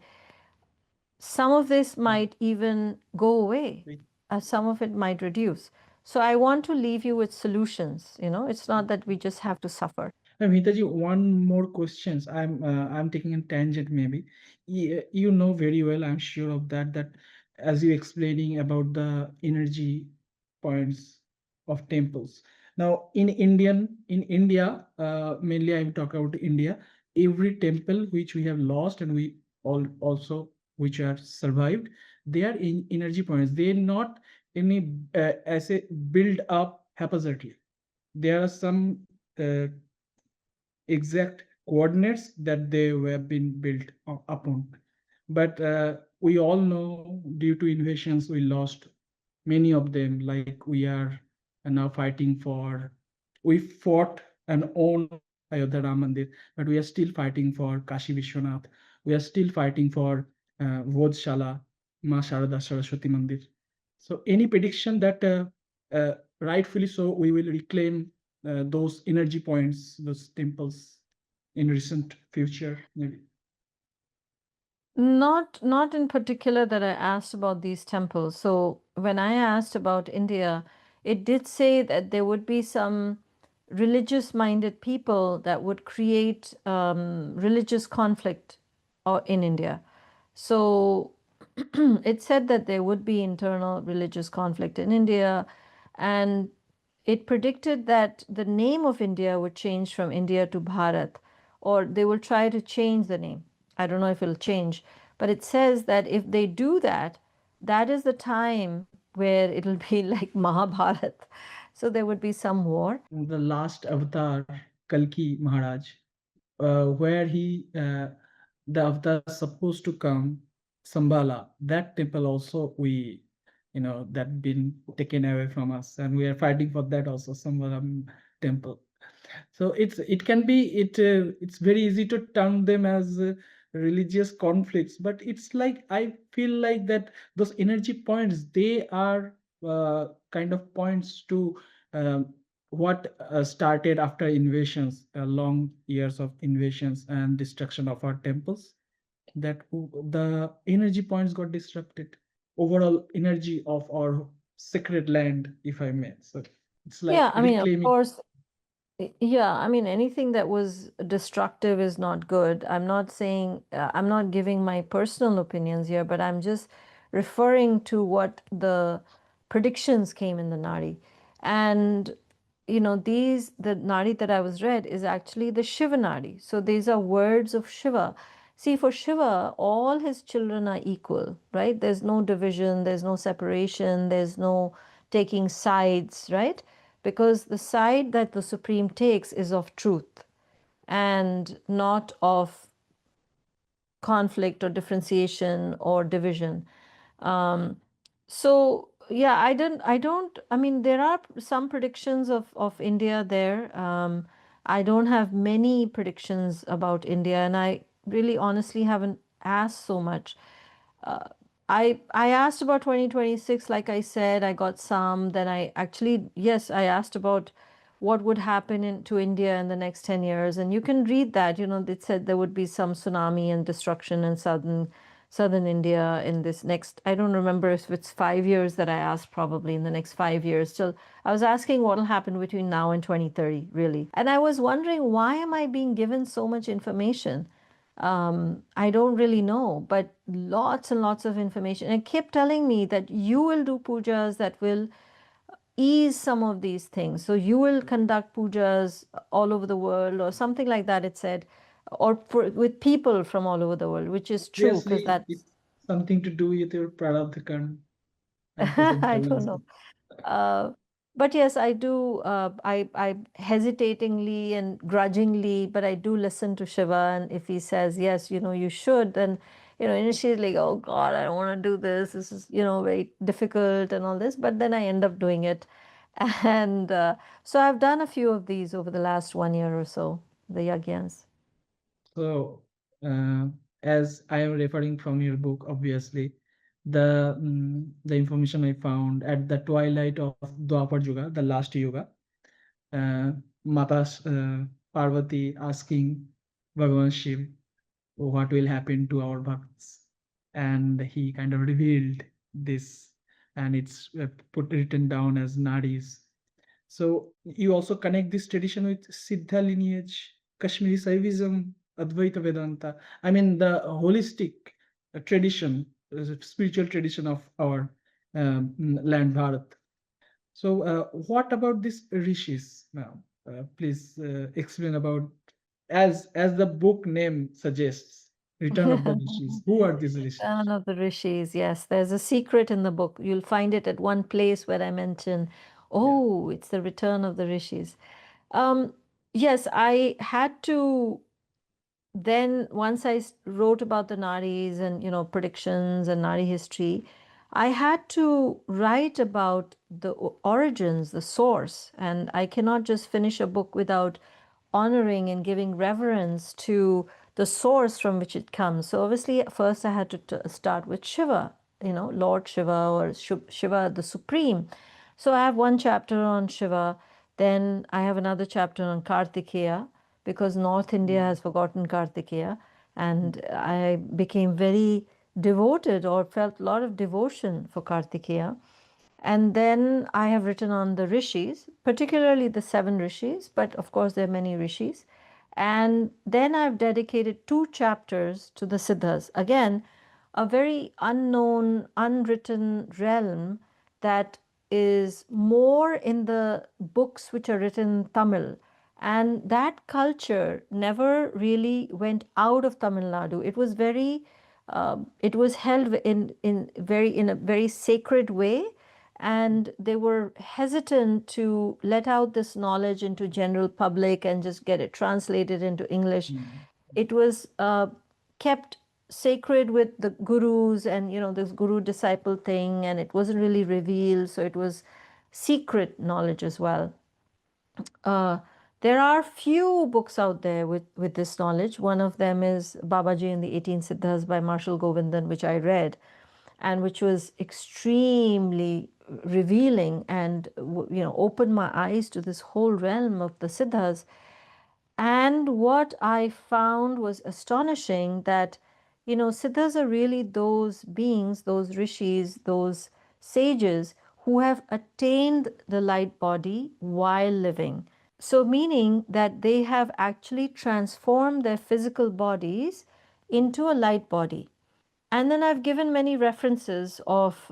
some of this might even go away, some of it might reduce. So I want to leave you with solutions. It's not that we just have to suffer. Mitaji, one more questions. I'm taking a tangent maybe. You know very well, I'm sure of that, that as you explaining about the energy points of temples. Now in India, mainly I'm talking about India, every temple which we have lost and we all also which are survived, they are in energy points. They're not any as a build up haphazardly. There are some exact coordinates that they have been built upon. But we all know due to invasions, we lost many of them. Like we are now fighting for, we fought and owned Ayodhya Ram Mandir, but we are still fighting for Kashi Vishwanath. We are still fighting for Vodshala, Ma Sharada Saraswati Mandir. So any prediction that rightfully so, we will reclaim those energy points, those temples in recent future, maybe. Not in particular that I asked about these temples. So when I asked about India, it did say that there would be some religious-minded people that would create religious conflict in India. So it said that there would be internal religious conflict in India, and it predicted that the name of India would change from India to Bharat, or they will try to change the name. I don't know if it'll change, but it says that if they do that, that is the time where it'll be like Mahabharat. So there would be some war. The last avatar, Kalki Maharaj, where the avatar supposed to come, Sambala, that temple also that been taken away from us, and we are fighting for that also, Sambala temple. So it's very easy to term them as religious conflicts, but it's like I feel like that those energy points, they are kind of points to what started after invasions, long years of invasions and destruction of our temples, that the energy points got disrupted, overall energy of our sacred land, if I may. So it's like Yeah, I mean, of reclaiming. course, yeah, I mean, anything that was destructive is not good. I'm not saying, I'm not giving my personal opinions here, but I'm just referring to what the predictions came in the Nadi. And, the Nadi that I was read is actually the Shiva Nadi. So these are words of Shiva. See, for Shiva, all his children are equal, right? There's no division, there's no separation, there's no taking sides, right? Because the side that the Supreme takes is of truth and not of conflict or differentiation or division. So yeah, I mean, there are some predictions of India there. I don't have many predictions about India, and I really honestly haven't asked so much. I asked about 2026, like I said, I got some. Then yes, I asked about what would happen to India in the next 10 years. And you can read that, it said there would be some tsunami and destruction in southern India in this next, I don't remember if it's 5 years that I asked, probably in the next 5 years. So I was asking what will happen between now and 2030, really. And I was wondering, why am I being given so much information? I don't really know, but lots and lots of information. And it kept telling me that you will do pujas that will ease some of these things. So you will conduct pujas all over the world, or something like that, it said, or with people from all over the world, which is true, because Obviously, that's. something to do with your prarabdha karma and I potential don't know. wisdom. But yes, I do. I hesitatingly and grudgingly, but I do listen to Shiva. And if he says yes, you should, then initially like, oh God, I don't want to do this. This is very difficult and all this. But then I end up doing it, and so I've done a few of these over the last 1 year or so. The yajnas. So, as I am referring from your book, obviously, the information I found at the twilight of Dwapar Yuga, the last Yuga, uh, Mata Parvati asking Bhagavan Shiv what will happen to our bhakts, and he kind of revealed this, and it's put written down as Nadis. So you also connect this tradition with Siddha lineage, Kashmiri Saivism, Advaita Vedanta. I mean, the holistic tradition, spiritual tradition of our land, Bharat. So, what about this rishis now? Please explain about, as the book name suggests, Return of the Rishis. Who are these rishis? Return of the Rishis, yes. There's a secret in the book. You'll find it at one place where I mention, Yeah. oh, it's the return of the Rishis. Um, yes, I had to then, once I wrote about the Nadis and, predictions and Nadi history, I had to write about the origins, the source. And I cannot just finish a book without honoring and giving reverence to the source from which it comes. So obviously, first I had to start with Shiva, Lord Shiva or Shiva the Supreme. So I have one chapter on Shiva, then I have another chapter on Kartikeya, because North India has forgotten Kartikeya, and I became very devoted or felt a lot of devotion for Kartikeya. And then I have written on the rishis, particularly the 7 rishis, but of course there are many rishis. And then I've dedicated 2 chapters to the Siddhas. Again, a very unknown, unwritten realm that is more in the books which are written in Tamil. And that culture never really went out of Tamil Nadu. It was it was held in a very sacred way, and they were hesitant to let out this knowledge into general public and just get it translated into English. It was kept sacred with the gurus and this guru disciple thing, and it wasn't really revealed, so it was secret knowledge as well. There are few books out there with this knowledge. One of them is Babaji and the 18 Siddhas by Marshall Govindan, which I read, and which was extremely revealing and opened my eyes to this whole realm of the Siddhas. And what I found was astonishing, that Siddhas are really those beings, those rishis, those sages who have attained the light body while living. So, meaning that they have actually transformed their physical bodies into a light body. And then I've given many references of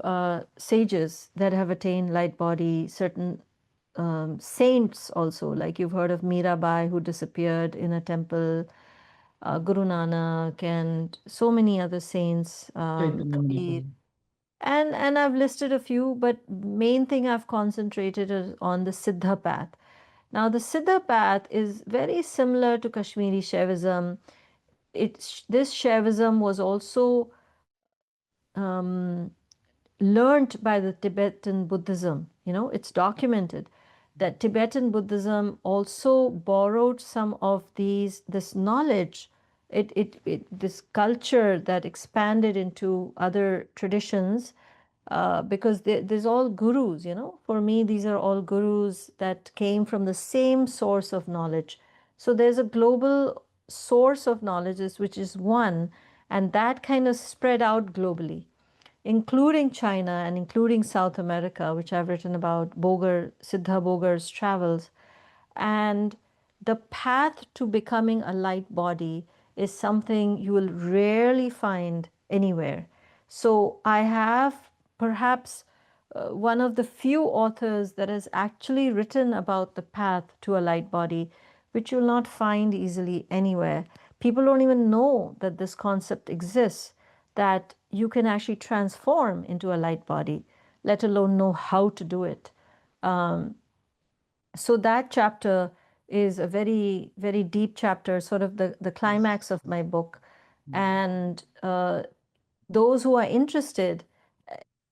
sages that have attained light body, certain saints also, like you've heard of Mirabai, who disappeared in a temple, Guru Nanak, and so many other saints, Chaitanya Kabir. Mahaprabhu. And I've listed a few, but main thing I've concentrated is on the Siddha path. Now, the Siddha path is very similar to Kashmiri Shaivism. This Shaivism was also um, learned by the Tibetan Buddhism. It's documented that Tibetan Buddhism also borrowed some of this knowledge, this culture that expanded into other traditions, because there's all gurus. For me, these are all gurus that came from the same source of knowledge. So there's a global source of knowledge which is one, and that kind of spread out globally, including China and including South America, which I've written about, Siddha Bogar's travels. And the path to becoming a light body is something you will rarely find anywhere. So I have perhaps one of the few authors that has actually written about the path to a light body, which you'll not find easily anywhere. People don't even know that this concept exists, that you can actually transform into a light body, let alone know how to do it. Um, so that chapter is a very, very deep chapter, sort of the climax of my book. And those who are interested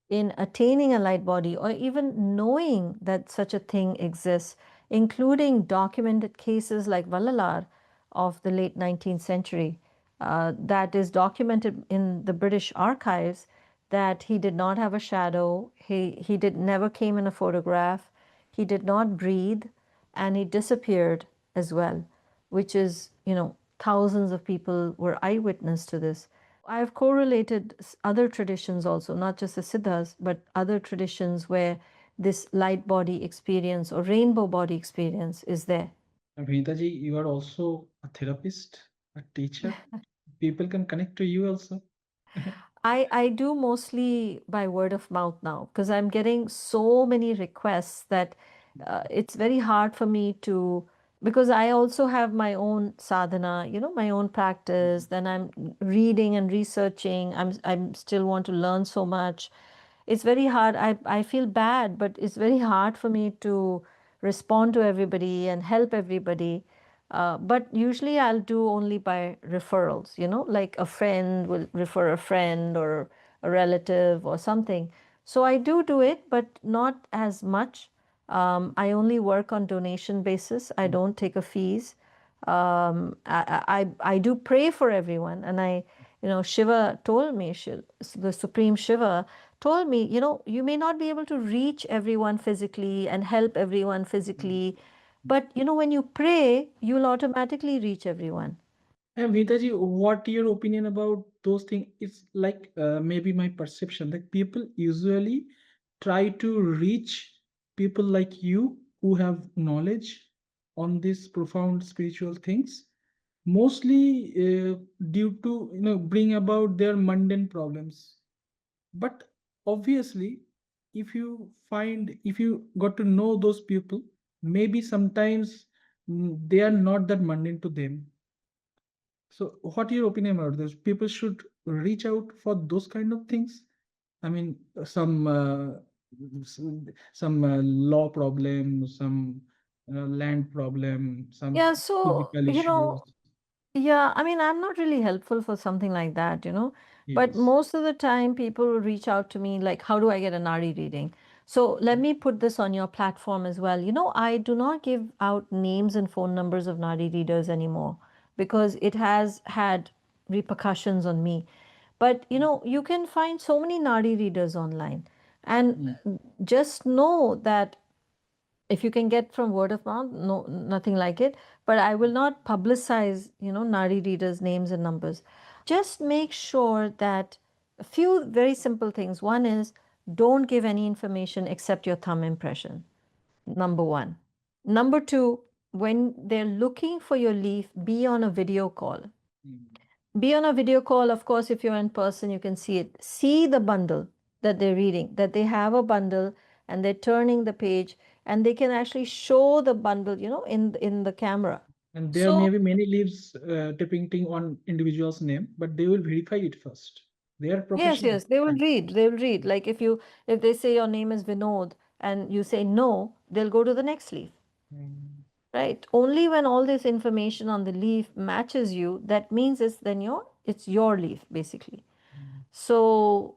in attaining a light body or even knowing that such a thing exists, including documented cases like Vallalar of the late 19th century, that is documented in the British archives, that he did not have a shadow, he did never came in a photograph, he did not breathe, and he disappeared as well, which is, thousands of people were eyewitness to this. I've correlated other traditions also, not just the Siddhas, but other traditions where this light body experience or rainbow body experience is there. Vinita ji, you are also a therapist, a teacher. People can connect to you also. I do mostly by word of mouth now because I'm getting so many requests that it's very hard for me to, because I also have my own sadhana, my own practice. Then I'm reading and researching. I'm still want to learn so much. It's very hard. I feel bad, but it's very hard for me to respond to everybody and help everybody. But usually I'll do only by referrals, like a friend will refer a friend or a relative or something. So I do it, but not as much. I only work on donation basis. I don't take a fees. I do pray for everyone, and Shiva told me, the Supreme Shiva told me, you may not be able to reach everyone physically and help everyone physically, but when you pray, you'll automatically reach everyone. And Vinitaji, what your opinion about those things? It's like maybe my perception that people usually try to reach people like you who have knowledge on these profound spiritual things, mostly due to bring about their mundane problems. But obviously, if you got to know those people, maybe sometimes they are not that mundane to them. So, what your opinion about this? People should reach out for those kind of things. I mean, some law problem, some land problem, some Yeah, so, physical issues. yeah, I mean, I'm not really helpful for something like that. But Yes. most of the time, people reach out to me like, how do I get a Nadi reading? So let me put this on your platform as well. I do not give out names and phone numbers of Nadi readers anymore because it has had repercussions on me. But you can find so many Nadi readers online. And just know that if you can get from word of mouth, no, nothing like it, but I will not publicize Nadi readers names and numbers. Just make sure that a few very simple things. One is, don't give any information except your thumb impression. Number one. Number two, when they're looking for your leaf, be on a video call. Mm. Be on a video call. Of course, if you're in person, you can see it. See the bundle that they're reading, that they have a bundle and they're turning the page and they can actually show the bundle, in the camera. And there So may be many leaves depicting on individual's name, but they will verify it first. They are yes, professional. yes, they will read. They will read. Like if they say your name is Vinod and you say no, they'll go to the next leaf. Mm. Right? Only when all this information on the leaf matches you, that means it's your leaf, basically. So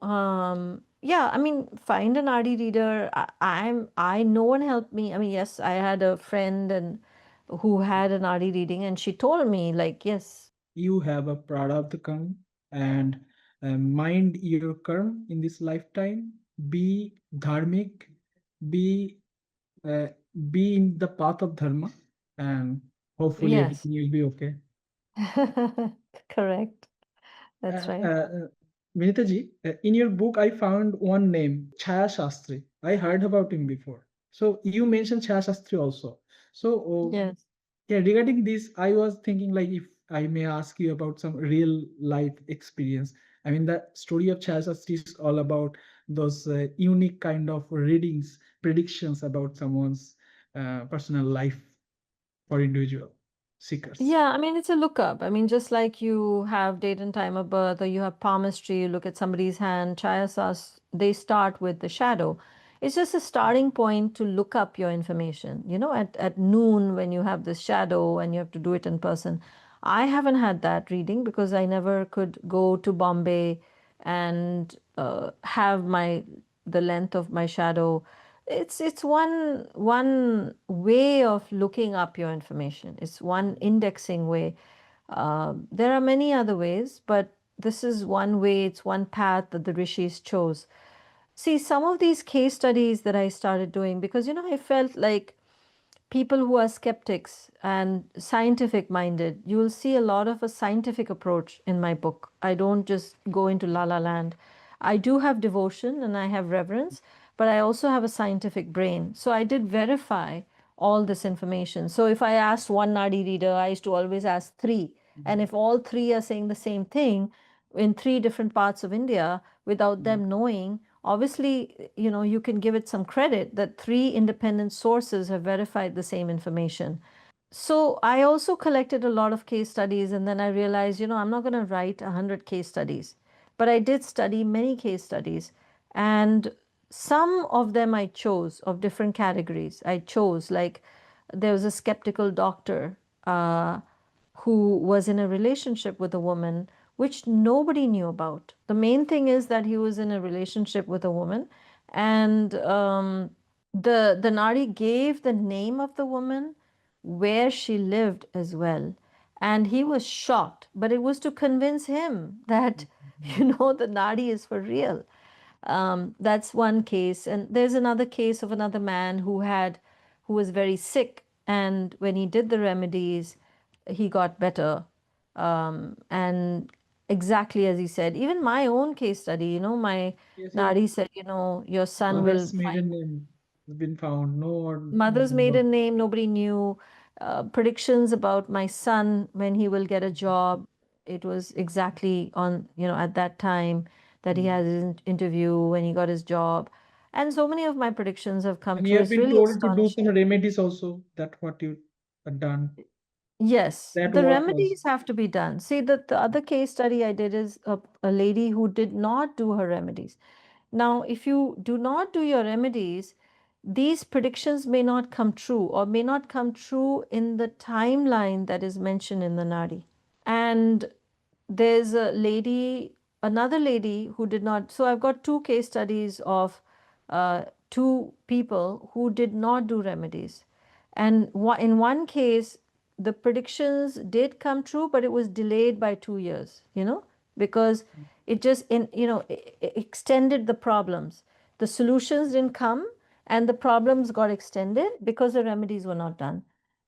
yeah, I mean, find an RD reader. No one helped me. I mean, yes, I had a friend and who had an RD reading, and she told me like, yes, You have a prarabdha karma and mind your karma in this lifetime. Be dharmic, be uh, be in the path of dharma, and hopefully yes, everything will be okay. correct. That's Uh, right. uh, Vinita ji, in your book, I found one name, Chaya Shastri. I heard about him before. So you mentioned Chaya Shastri also. So Yes. yeah, regarding this, I was thinking like if I may ask you about some real life experience. I mean, the story of Chaya Shastri is all about those unique kind of readings, predictions about someone's personal life for individual. seekers. Yeah, I mean, it's a lookup. I mean, just like you have date and time of birth, or you have palmistry, you look at somebody's hand, chayasas, they start with the shadow. It's just a starting point to look up your information. At noon when you have this shadow and you have to do it in person. I haven't had that reading because I never could go to Bombay and have the length of my shadow. It's one way of looking up your information. It's one indexing way. There are many other ways, but this is one way. It's one path that the rishis chose. See, some of these case studies that I started doing, because I felt like people who are skeptics and scientific minded, you will see a lot of a scientific approach in my book. I don't just go into la la land. I do have devotion and I have reverence, but I also have a scientific brain. So I did verify all this information. So if I asked one Nadi reader, I used to always ask three. And if all three are saying the same thing in three different parts of India without them knowing, obviously, you can give it some credit that three independent sources have verified the same information. So I also collected a lot of case studies, and then I realized, I'm not going to write 100 case studies, but I did study many case studies, and some of them I chose of different categories. I chose, like, there was a skeptical doctor who was in a relationship with a woman which nobody knew about. The main thing is that he was in a relationship with a woman, and the Nadi gave the name of the woman, where she lived as well. And he was shocked, but it was to convince him that, the Nadi is for real. That's one case. And there's another case of another man who was very sick. And when he did the remedies, he got better. And exactly as he said, even my own case study, my Yes, your Nadi said, your son will mother's find maiden name has been found. No one mother's knows. maiden name, nobody knew. Predictions about my son when he will get a job. It was exactly on, at that time that he has his interview when he got his job. And so many of my predictions have come And you true. have It's been really told to do some astonishing. remedies also. That what you have done. Yes, That the what was. remedies have to be done. See, the other case study I did is a lady who did not do her remedies. Now, if you do not do your remedies, these predictions may not come true or may not come true in the timeline that is mentioned in the Nadi. And there's another lady who did not. So I've got two case studies of two people who did not do remedies. And in one case, the predictions did come true, but it was delayed by 2 years, because it just extended the problems. The solutions didn't come and the problems got extended because the remedies were not done.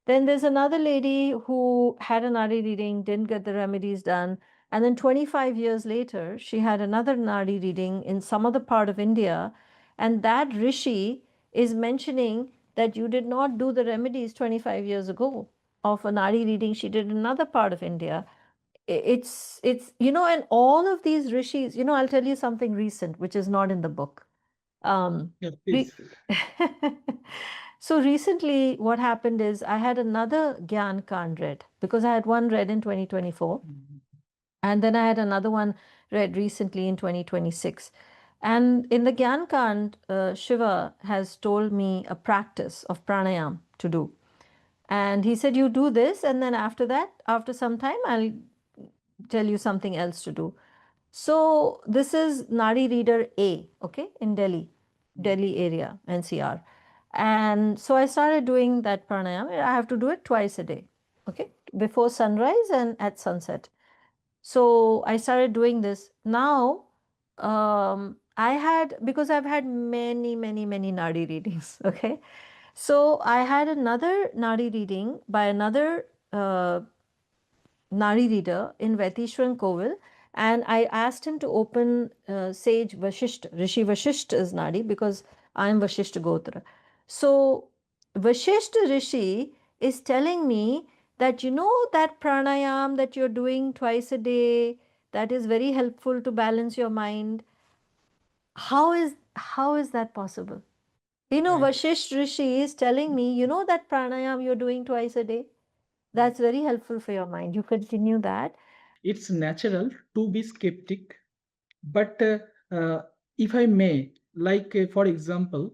Then there's another lady who had a Nadi reading, didn't get the remedies done. And then 25 years later, she had another Nadi reading in some other part of India. And that Rishi is mentioning that you did not do the remedies 25 years ago of a Nadi reading she did in another part of India. And all of these Rishis, I'll tell you something recent, which is not in the book. Um, Yeah, re- please. so recently, what happened is I had another Gyan Kand read because I had one read in 2024, and then I had another one read recently in 2026. And in the Gyan Kand, Shiva has told me a practice of pranayam to do. And he said, you do this, and then after that, after some time, I'll tell you something else to do. So this is Nadi Reader A, okay, in Delhi area, NCR. And so I started doing that pranayam. I have to do it twice a day, okay, before sunrise and at sunset. So I started doing this. Now, because I've had many, many, many Nadi readings, okay. So I had another Nadi reading by another Nadi reader in Vaitishwaran Kovil, and I asked him to open Sage Vashishta, Rishi Vashishta's Nadi, because I'm Vashishta Gotra. So Vashishta Rishi is telling me that that pranayam that you're doing twice a day, that is very helpful to balance your mind. How is that possible? Right. Vashisht Rishi is telling me, that pranayam you're doing twice a day. That's very helpful for your mind. You continue that. It's natural to be skeptic, but if I may, like for example,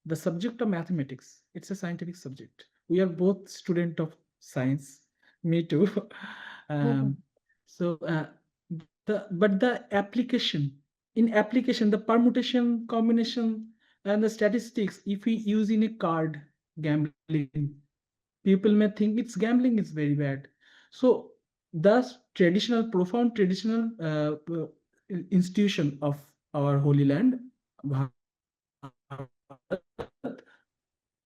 the subject of mathematics, it's a scientific subject. We are both student of science. Me too. Mhm. um, but the application, in application, the permutation, combination, and the statistics, if we use in a card gambling, people may think it's gambling is very bad. So thus traditional, profound traditional institution of our holy land, Bharat,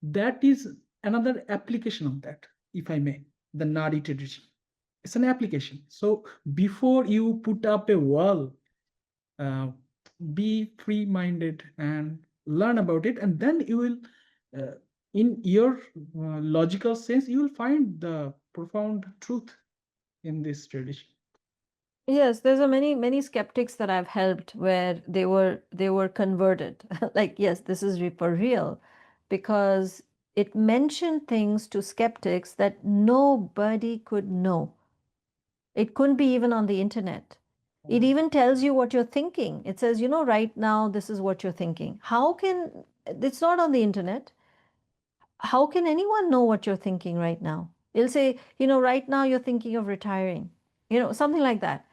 that is another application of that, if I may, the Nadi tradition. It's an application. So before you put up a wall, uh, be free minded and learn about it, and then you will uh, in your logical sense, you will find the profound truth in this tradition. Yes, there's a many skeptics that I've helped where they were converted. Like, yes, this is for real, because it mentioned things to skeptics that nobody could know. It couldn't be even on the internet. It even tells you what you're thinking. It says, right now, this is what you're thinking. It's not on the internet. How can anyone know what you're thinking right now? It'll say, right now you're thinking of retiring, something like that.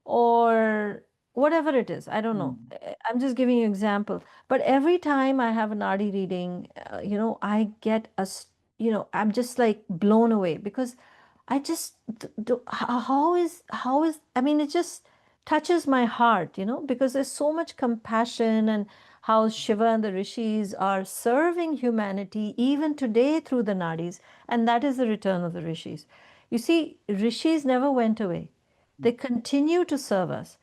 Or whatever it is. I don't know. Mm. I'm just giving you an example. But every time I have an Nadi reading, I get I'm just like blown away because I just, I mean, it just touches my heart, because there's so much compassion and how Shiva and the Rishis are serving humanity even today through the Nadis, and that is the return of the Rishis. You see, Rishis never went away. They continue to serve us,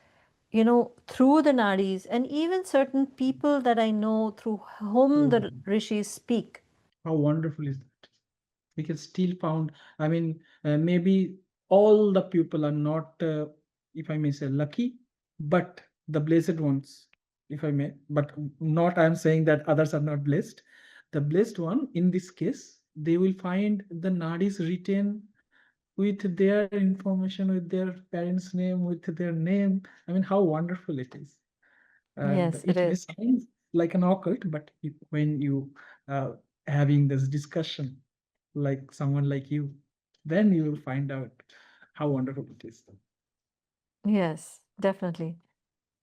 through the Nadis, and even certain people that I know through whom Oh, the Rishis speak. how wonderful is that? We can still found, I mean, maybe all the people are not, if I may say, lucky, but the blessed ones, if I may, but not, I'm saying that others are not blessed. The blessed one, in this case, they will find the nadis written with their information, with their parents' name, with their name. I mean, how wonderful it is. And Yes, it it may is. sound like an occult, but when you having this discussion, like someone like you, then you will find out how wonderful it is. Yes, definitely.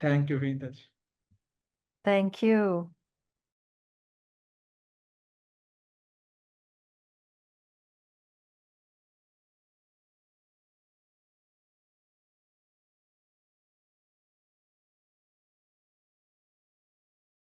Thank you, Vintage. Thank you.